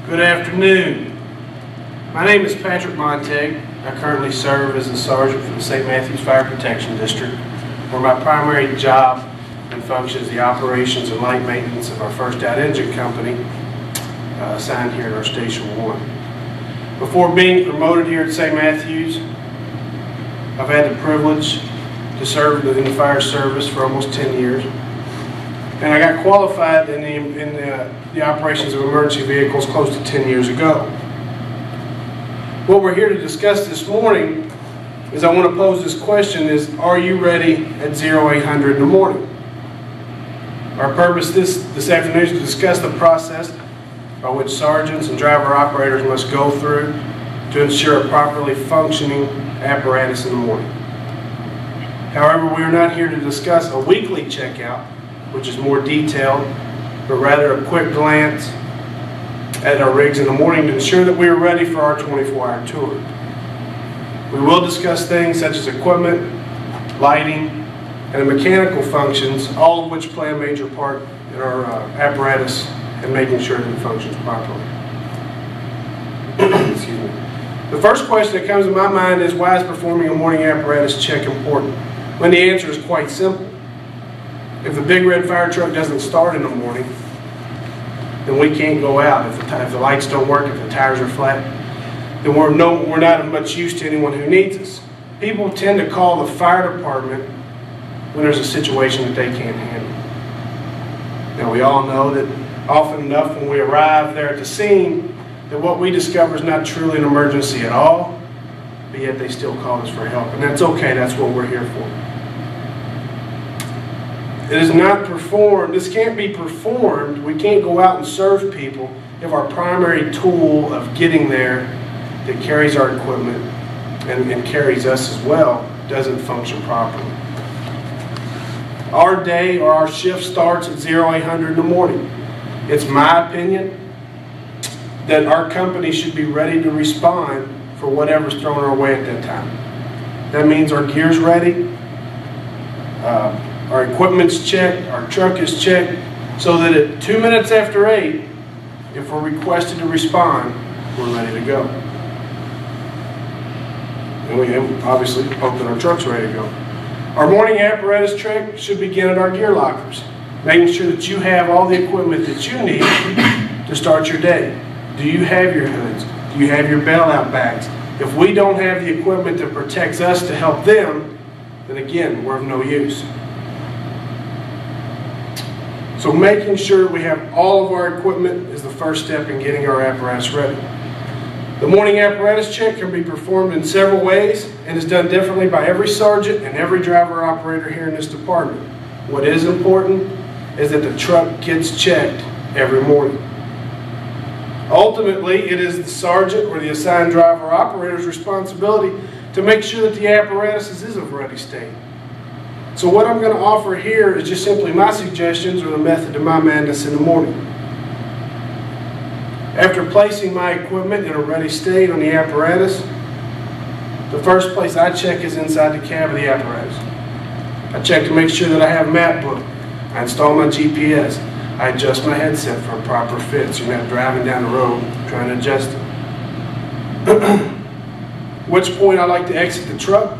Good afternoon. My name is Patrick Montag. I currently serve as a sergeant for the St. Matthews Fire Protection District, where my primary job and function is the operations and light maintenance of our first out engine company assigned here at our Station 1. Before being promoted here at St. Matthews, I've had the privilege to serve in the fire service for almost 10 years. And I got qualified in the operations of emergency vehicles close to 10 years ago. What we're here to discuss this morning is I want to pose this question is, are you ready at 0800 in the morning? Our purpose this afternoon is to discuss the process by which sergeants and driver operators must go through to ensure a properly functioning apparatus in the morning. However, we are not here to discuss a weekly checkout, which is more detailed, but rather a quick glance at our rigs in the morning to ensure that we are ready for our 24-hour tour. We will discuss things such as equipment, lighting, and the mechanical functions, all of which play a major part in our apparatus and making sure that it functions properly. Excuse me. The first question that comes to my mind is, why is performing a morning apparatus check important? When the answer is quite simple. If the big red fire truck doesn't start in the morning, then we can't go out. If the lights don't work, if the tires are flat, then we're not of much use to anyone who needs us. People tend to call the fire department when there's a situation that they can't handle. Now, we all know that often enough when we arrive there at the scene, that what we discover is not truly an emergency at all, but yet they still call us for help. And that's okay, that's what we're here for. It is not performed, this can't be performed, we can't go out and serve people if our primary tool of getting there that carries our equipment and carries us as well doesn't function properly. Our day or our shift starts at 0800 in the morning. It's my opinion that our company should be ready to respond for whatever's thrown our way at that time. That means our gear's ready, our equipment's checked, our truck is checked, so that at 2 minutes after 8, if we're requested to respond, we're ready to go. And we obviously hope that our truck's ready to go. Our morning apparatus check should begin at our gear lockers, making sure that you have all the equipment that you need to start your day. Do you have your hoods? Do you have your bailout bags? If we don't have the equipment that protects us to help them, then again, we're of no use. So making sure we have all of our equipment is the first step in getting our apparatus ready. The morning apparatus check can be performed in several ways and is done differently by every sergeant and every driver operator here in this department. What is important is that the truck gets checked every morning. Ultimately, it is the sergeant or the assigned driver operator's responsibility to make sure that the apparatus is of ready state. So what I'm going to offer here is just simply my suggestions or the method of my madness in the morning. After placing my equipment in a ready state on the apparatus, the first place I check is inside the cab of the apparatus. I check to make sure that I have a map book. I install my GPS. I adjust my headset for a proper fit so you're not driving down the road trying to adjust it. At which point I like to exit the truck,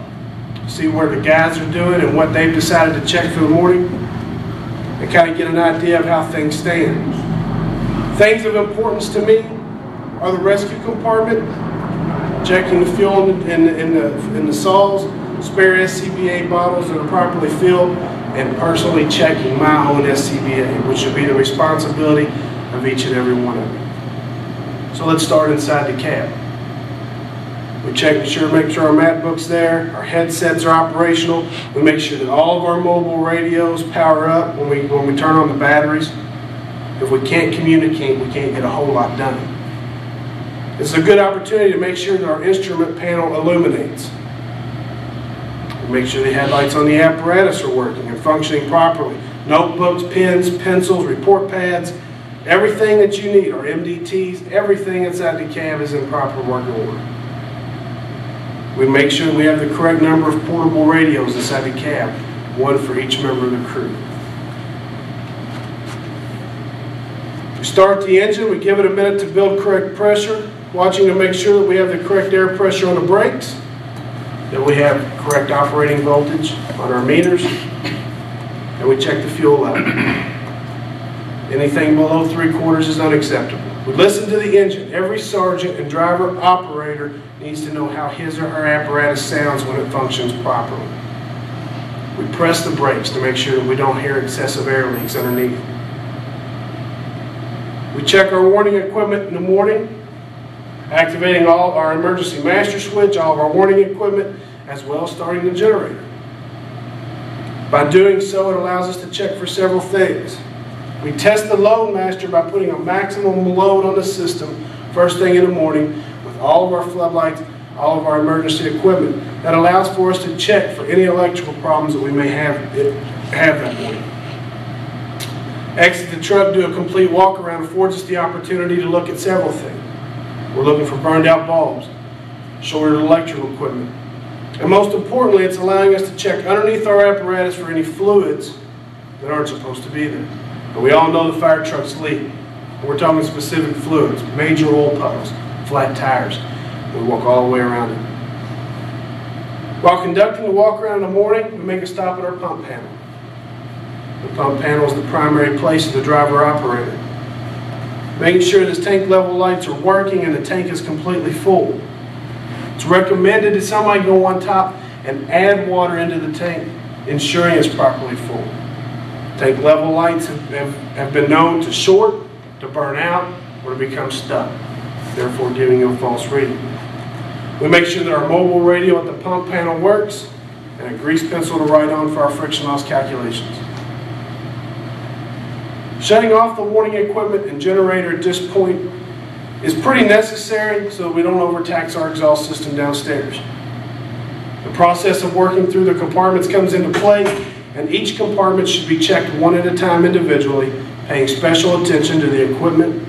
see where the guys are doing and what they've decided to check for the morning, and kind of get an idea of how things stand. Things of importance to me are the rescue compartment, checking the fuel in the saws, spare SCBA bottles that are properly filled, and personally checking my own SCBA, which should be the responsibility of each and every one of you. So let's start inside the cab. We make sure our map book's there, our headsets are operational. We make sure that all of our mobile radios power up when we turn on the batteries. If we can't communicate, we can't get a whole lot done. It's a good opportunity to make sure that our instrument panel illuminates. We make sure the headlights on the apparatus are working and functioning properly. Notebooks, pens, pencils, report pads, everything that you need, our MDTs, everything inside the cab is in proper working order. We make sure we have the correct number of portable radios inside the cab, one for each member of the crew. We start the engine, we give it a minute to build correct pressure, watching to make sure that we have the correct air pressure on the brakes, that we have correct operating voltage on our meters, and we check the fuel level. Anything below 3/4 is unacceptable. We listen to the engine. Every sergeant and driver operator needs to know how his or her apparatus sounds when it functions properly. We press the brakes to make sure that we don't hear excessive air leaks underneath. We check our warning equipment in the morning, activating all our emergency master switch, all of our warning equipment, as well as starting the generator. By doing so, it allows us to check for several things. We test the load master by putting a maximum load on the system first thing in the morning with all of our floodlights, all of our emergency equipment. That allows for us to check for any electrical problems that we may have that morning. Exit the truck, do a complete walk around, affords us the opportunity to look at several things. We're looking for burned out bulbs, shorted electrical equipment, and most importantly, it's allowing us to check underneath our apparatus for any fluids that aren't supposed to be there. And we all know the fire trucks leak. And we're talking specific fluids, major oil puddles, flat tires. We walk all the way around it. While conducting the walk around in the morning, we make a stop at our pump panel. The pump panel is the primary place of the driver operator. Making sure that tank level lights are working and the tank is completely full. It's recommended that somebody go on top and add water into the tank, ensuring it's properly full. Tank level lights have been known to short, to burn out, or to become stuck, therefore giving you a false reading. We make sure that our mobile radio at the pump panel works and a grease pencil to write on for our friction loss calculations. Shutting off the warning equipment and generator at this point is pretty necessary so that we don't overtax our exhaust system downstairs. The process of working through the compartments comes into play, and each compartment should be checked one at a time individually, paying special attention to the equipment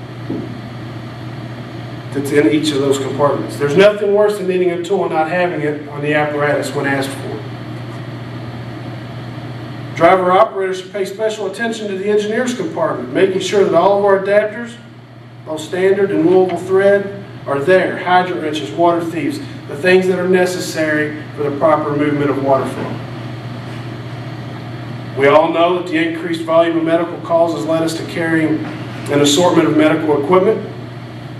that's in each of those compartments. There's nothing worse than needing a tool and not having it on the apparatus when asked for. Driver operators should pay special attention to the engineer's compartment, making sure that all of our adapters, both standard and movable thread, are there. Hydrant wrenches, water thieves, the things that are necessary for the proper movement of water flow. We all know that the increased volume of medical calls has led us to carrying an assortment of medical equipment.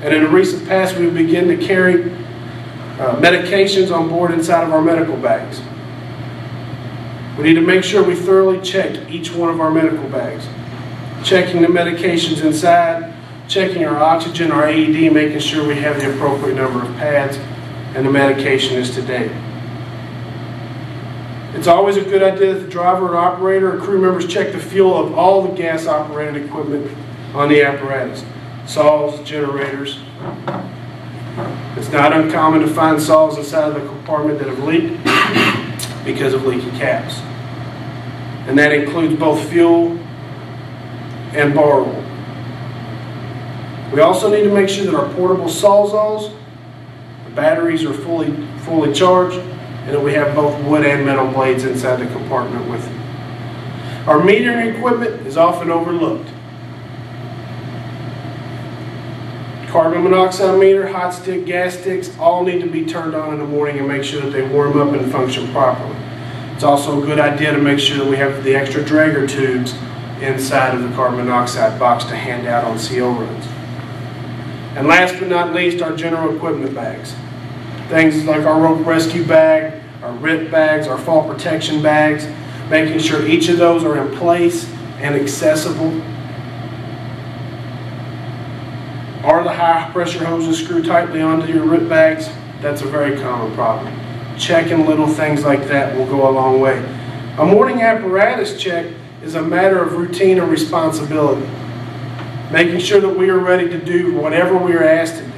And in the recent past, we've begun to carry medications on board inside of our medical bags. We need to make sure we thoroughly check each one of our medical bags. Checking the medications inside, checking our oxygen, our AED, making sure we have the appropriate number of pads, and the medication is to date. It's always a good idea that the driver or operator or crew members check the fuel of all the gas-operated equipment on the apparatus. Saws, generators. It's not uncommon to find saws inside of the compartment that have leaked because of leaky caps. And that includes both fuel and bar oil. We also need to make sure that our portable sawzalls, the batteries are fully charged, and that we have both wood and metal blades inside the compartment with it. Our metering equipment is often overlooked. Carbon monoxide meter, hot stick, gas sticks, all need to be turned on in the morning and make sure that they warm up and function properly. It's also a good idea to make sure that we have the extra dragger tubes inside of the carbon monoxide box to hand out on CO runs. And last but not least, our general equipment bags. Things like our rope rescue bag, our RIP bags, our fall protection bags, making sure each of those are in place and accessible. Are the high pressure hoses screwed tightly onto your RIP bags? That's a very common problem. Checking little things like that will go a long way. A morning apparatus check is a matter of routine and responsibility. Making sure that we are ready to do whatever we are asked to do.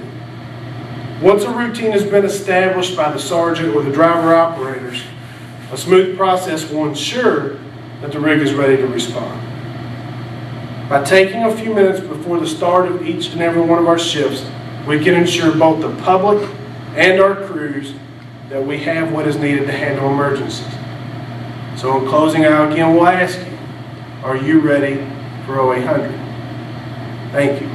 Once a routine has been established by the sergeant or the driver operators, a smooth process will ensure that the rig is ready to respond. By taking a few minutes before the start of each and every one of our shifts, we can ensure both the public and our crews that we have what is needed to handle emergencies. So in closing, I again will ask you, are you ready for 0800? Thank you.